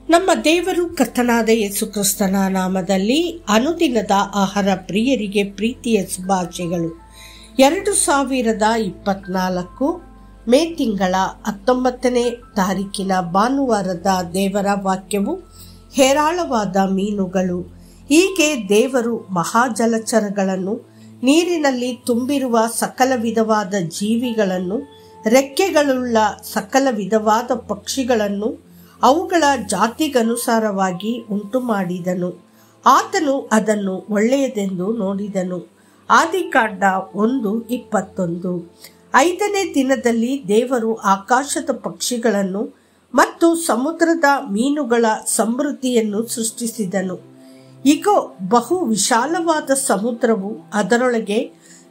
ನಮ್ಮ ದೇವರು ಕರ್ತನಾದ ಯೇಸು ಕ್ರಿಸ್ತನ ನಾಮದಲ್ಲಿ ಅನುದಿನದ ಆಹಾರ ಪ್ರಿಯರಿಗೆ ಪ್ರೀತಿಯ ಶುಭಾಶಯಗಳು. 2024 ಮೇ ತಿಂಗಳ 19ನೇ ತಾರೀಕಿನ ಭಾನುವಾರದ ದೇವರ ವಾಕ್ಯವು ಹೇರಾಳವಾದ ಮೀನುಗಳು. ಹೀಗೆ ದೇವರು ಮಹಾಜಲಚರಗಳನ್ನು, ನೀರಿನಲ್ಲಿ ತುಂಬಿರುವ ಸಕಲ ವಿಧವಾದ ಜೀವಿಗಳನ್ನು, ರೆಕ್ಕೆಗಳುಳ್ಳ ಸಕಲ ವಿಧವಾದ ಪಕ್ಷಿಗಳನ್ನು ಅವುಗಳ ಜಾತಿಗನುಸಾರವಾಗಿ ಉಂಟು ಮಾಡಿದನು. ಆತನು ಅದನ್ನು ಒಳ್ಳೆಯದೆಂದು ನೋಡಿದನು. ಆದಿಕಾಂಡ 1:21. 5ನೇ ದಿನದಲ್ಲಿ ದೇವರು ಆಕಾಶದ ಪಕ್ಷಿಗಳನ್ನು ಮತ್ತು ಸಮುದ್ರದ ಮೀನುಗಳ ಸಮೃದ್ಧಿಯನ್ನು ಸೃಷ್ಟಿಸಿದನು. ಇಗೋ, ಬಹು ವಿಶಾಲವಾದ ಸಮುದ್ರವು, ಅದರೊಳಗೆ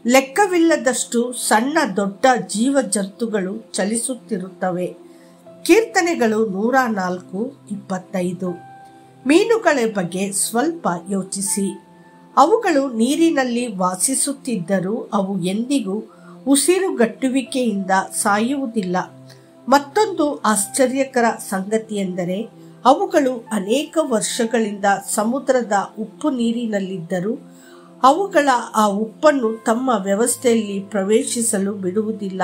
ಲೆಕ್ಕವಿಲ್ಲದಷ್ಟು ಸಣ್ಣ ದೊಡ್ಡ ಜೀವ ಜಂತುಗಳು ಚಲಿಸುತ್ತಿರುತ್ತವೆ. ಕೀರ್ತನೆಗಳು 104:25. ಮೀನುಗಳ ಬಗ್ಗೆ ಸ್ವಲ್ಪ ಯೋಚಿಸಿ. ಅವುಗಳು ನೀರಿನಲ್ಲಿ ವಾಸಿಸುತ್ತಿದ್ದರೂ ಅವು ಎಂದಿಗೂ ಉಸಿರುಗಟ್ಟುವಿಕೆಯಿಂದ ಸಾಯುವುದಿಲ್ಲ. ಮತ್ತೊಂದು ಆಶ್ಚರ್ಯಕರ ಸಂಗತಿಯೆಂದರೆ, ಅವುಗಳು ಅನೇಕ ವರ್ಷಗಳಿಂದ ಸಮುದ್ರದ ಉಪ್ಪು ನೀರಿನಲ್ಲಿದ್ದರೂ ಅವುಗಳ ಆ ಉಪ್ಪನ್ನು ತಮ್ಮ ವ್ಯವಸ್ಥೆಯಲ್ಲಿ ಪ್ರವೇಶಿಸಲು ಬಿಡುವುದಿಲ್ಲ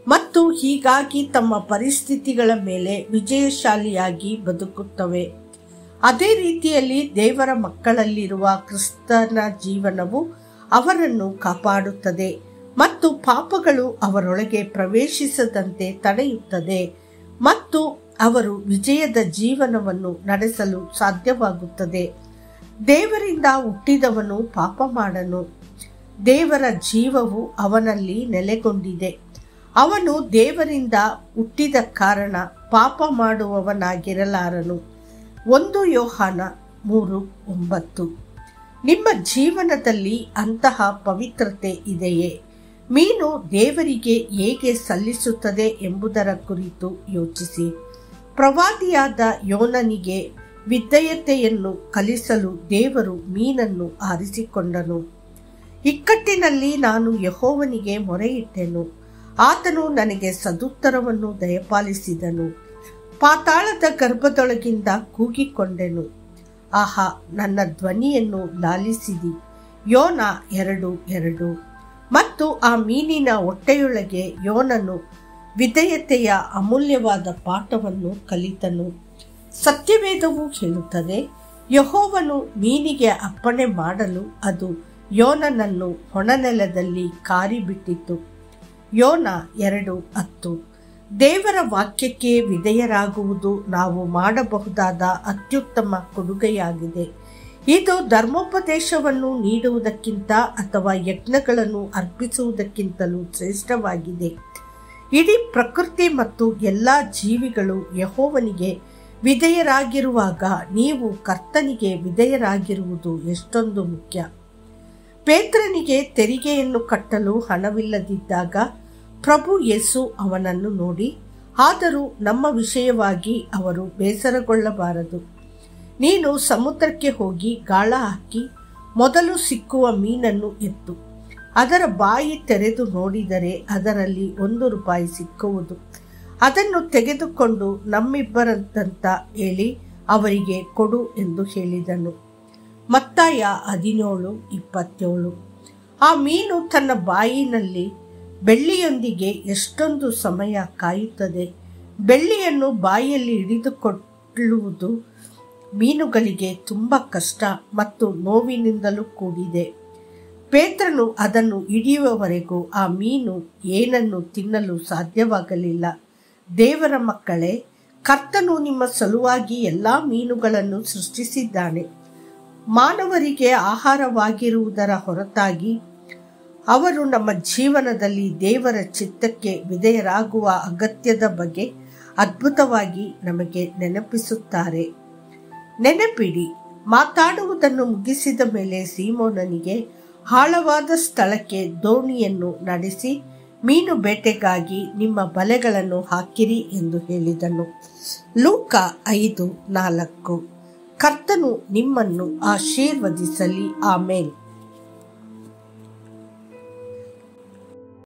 ಮತ್ತು ಹೀಗಾಗಿ ತಮ್ಮ ಪರಿಸ್ಥಿತಿಗಳ ಮೇಲೆ ವಿಜಯಶಾಲಿಯಾಗಿ ಬದುಕುತ್ತವೆ. ಅದೇ ರೀತಿಯಲ್ಲಿ ದೇವರ ಮಕ್ಕಳಲ್ಲಿರುವ ಕ್ರಿಸ್ತನ ಜೀವನವು ಅವರನ್ನು ಕಾಪಾಡುತ್ತದೆ ಮತ್ತು ಪಾಪಗಳು ಅವರೊಳಗೆ ಪ್ರವೇಶಿಸದಂತೆ ತಡೆಯುತ್ತದೆ ಮತ್ತು ಅವರು ವಿಜಯದ ಜೀವನವನ್ನು ನಡೆಸಲು ಸಾಧ್ಯವಾಗುತ್ತದೆ. ದೇವರಿಂದ ಹುಟ್ಟಿದವನು ಪಾಪ ಮಾಡನು. ದೇವರ ಜೀವವು ಅವನಲ್ಲಿ ನೆಲೆಗೊಂಡಿದೆ. ಅವನು ದೇವರಿಂದ ಹುಟ್ಟಿದ ಕಾರಣ ಪಾಪ ಮಾಡುವವನಾಗಿರಲಾರನು. 1 ಯೋಹಾನ 3:9. ನಿಮ್ಮ ಜೀವನದಲ್ಲಿ ಅಂತಹ ಪವಿತ್ರತೆ ಇದೆಯೇ? ಮೀನು ದೇವರಿಗೆ ಹೇಗೆ ಸಲ್ಲಿಸುತ್ತದೆ ಎಂಬುದರ ಕುರಿತು ಯೋಚಿಸಿ. ಪ್ರವಾದಿಯಾದ ಯೋನನಿಗೆ ವಿಧೇಯತೆಯನ್ನು ಕಲಿಸಲು ದೇವರು ಮೀನನ್ನು ಆರಿಸಿಕೊಂಡನು. ಇಕ್ಕಟ್ಟಿನಲ್ಲಿ ನಾನು ಯೆಹೋವನಿಗೆ ಮೊರೆಯಿಟ್ಟೆನು, ಆತನು ನನಗೆ ಸದುತ್ತರವನ್ನು ದಯಪಾಲಿಸಿದನು. ಪಾತಾಳದ ಗರ್ಭದೊಳಗಿಂದ ಕೂಗಿಕೊಂಡೆನು, ಆಹಾ, ನನ್ನ ಧ್ವನಿಯನ್ನು ಲಾಲಿಸಿದಿ. ಯೋನ 2:2. ಮತ್ತು ಆ ಮೀನಿನ ಹೊಟ್ಟೆಯೊಳಗೆ ಯೋನನು ವಿಧೇಯತೆಯ ಅಮೂಲ್ಯವಾದ ಪಾಠವನ್ನು ಕಲಿತನು. ಸತ್ಯವೇದವು ಹೇಳುತ್ತದೆ, ಯೆಹೋವನು ಮೀನಿಗೆ ಅಪ್ಪಣೆ ಮಾಡಲು ಅದು ಯೋನನನ್ನು ಹೊಣನೆಲದಲ್ಲಿ ಕಾರಿಬಿಟ್ಟಿತು. ಯೋನ 2:10. ದೇವರ ವಾಕ್ಯಕ್ಕೆ ವಿಧೇಯರಾಗುವುದು ನಾವು ಮಾಡಬಹುದಾದ ಅತ್ಯುತ್ತಮ ಕೊಡುಗೆಯಾಗಿದೆ. ಇದು ಧರ್ಮೋಪದೇಶವನ್ನು ನೀಡುವುದಕ್ಕಿಂತ ಅಥವಾ ಯಜ್ಞಗಳನ್ನು ಅರ್ಪಿಸುವುದಕ್ಕಿಂತಲೂ ಶ್ರೇಷ್ಠವಾಗಿದೆ. ಇಡೀ ಪ್ರಕೃತಿ ಮತ್ತು ಎಲ್ಲ ಜೀವಿಗಳು ಯೆಹೋವನಿಗೆ ವಿಧೇಯರಾಗಿರುವಾಗ ನೀವು ಕರ್ತನಿಗೆ ವಿಧೇಯರಾಗಿರುವುದು ಎಷ್ಟೊಂದು ಮುಖ್ಯ. ಪೇತ್ರನಿಗೆ ತೆರಿಗೆಯನ್ನು ಕಟ್ಟಲು ಹಣವಿಲ್ಲದಿದ್ದಾಗ ಪ್ರಭು ಯೇಸು ಅವನನ್ನು ನೋಡಿ, ಆದರೂ ನಮ್ಮ ವಿಷಯವಾಗಿ ಅವರು ಬೇಸರಗೊಳ್ಳಬಾರದು. ನೀನು ಸಮುದ್ರಕ್ಕೆ ಹೋಗಿ ಗಾಳ ಹಾಕಿ ಮೊದಲು ಸಿಕ್ಕುವ ಮೀನನ್ನು ಎತ್ತು. ಅದರ ಬಾಯಿ ತೆರೆದು ನೋಡಿದರೆ ಅದರಲ್ಲಿ ₹1 ಸಿಕ್ಕುವುದು. ಅದನ್ನು ತೆಗೆದುಕೊಂಡು ನಮ್ಮಿಬ್ಬರಂತ ಹೇಳಿ ಅವರಿಗೆ ಕೊಡು ಎಂದು ಹೇಳಿದನು. ಮತ್ತಾಯ 17:27. ಆ ಮೀನು ತನ್ನ ಬಾಯಿನಲ್ಲಿ ಬೆಳ್ಳಿಯೊಂದಿಗೆ ಎಷ್ಟೊಂದು ಸಮಯ ಕಾಯುತ್ತದೆ. ಬೆಳ್ಳಿಯನ್ನು ಬಾಯಲ್ಲಿ ಹಿಡಿದುಕೊಳ್ಳುವುದು ಮೀನುಗಳಿಗೆ ತುಂಬ ಕಷ್ಟ ಮತ್ತು ನೋವಿನಿಂದಲೂ ಕೂಡಿದೆ. ಪೇತ್ರನು ಅದನ್ನು ಹಿಡಿಯುವವರೆಗೂ ಆ ಮೀನು ಏನನ್ನು ತಿನ್ನಲು ಸಾಧ್ಯವಾಗಲಿಲ್ಲ. ದೇವರ ಮಕ್ಕಳೇ, ಕರ್ತನು ನಿಮ್ಮ ಸಲುವಾಗಿ ಎಲ್ಲ ಮೀನುಗಳನ್ನು ಸೃಷ್ಟಿಸಿದ್ದಾನೆ. ಮಾನವರಿಗೆ ಆಹಾರವಾಗಿರುವುದರ ಹೊರತಾಗಿ ಅವರು ನಮ್ಮ ಜೀವನದಲ್ಲಿ ದೇವರ ಚಿತ್ತಕ್ಕೆ ವಿಧೇಯರಾಗುವ ಅಗತ್ಯದ ಬಗ್ಗೆ ಅದ್ಭುತವಾಗಿ ನಮಗೆ ನೆನಪಿಸುತ್ತಾರೆ. ನೆನಪಿಡಿ, ಮಾತಾಡುವುದನ್ನು ಮುಗಿಸಿದ ಮೇಲೆ ಸೀಮೋನನಿಗೆ ಆಳವಾದ ಸ್ಥಳಕ್ಕೆ ದೋಣಿಯನ್ನು ನಡೆಸಿ ಮೀನು ಬೇಟೆಗಾಗಿ ನಿಮ್ಮ ಬಲೆಗಳನ್ನು ಹಾಕಿರಿ ಎಂದು ಹೇಳಿದನು. ಲೂಕ 5:4. ಕರ್ತನು ನಿಮ್ಮನ್ನು ಆಶೀರ್ವದಿಸಲಿ. ಆಮೇನ್.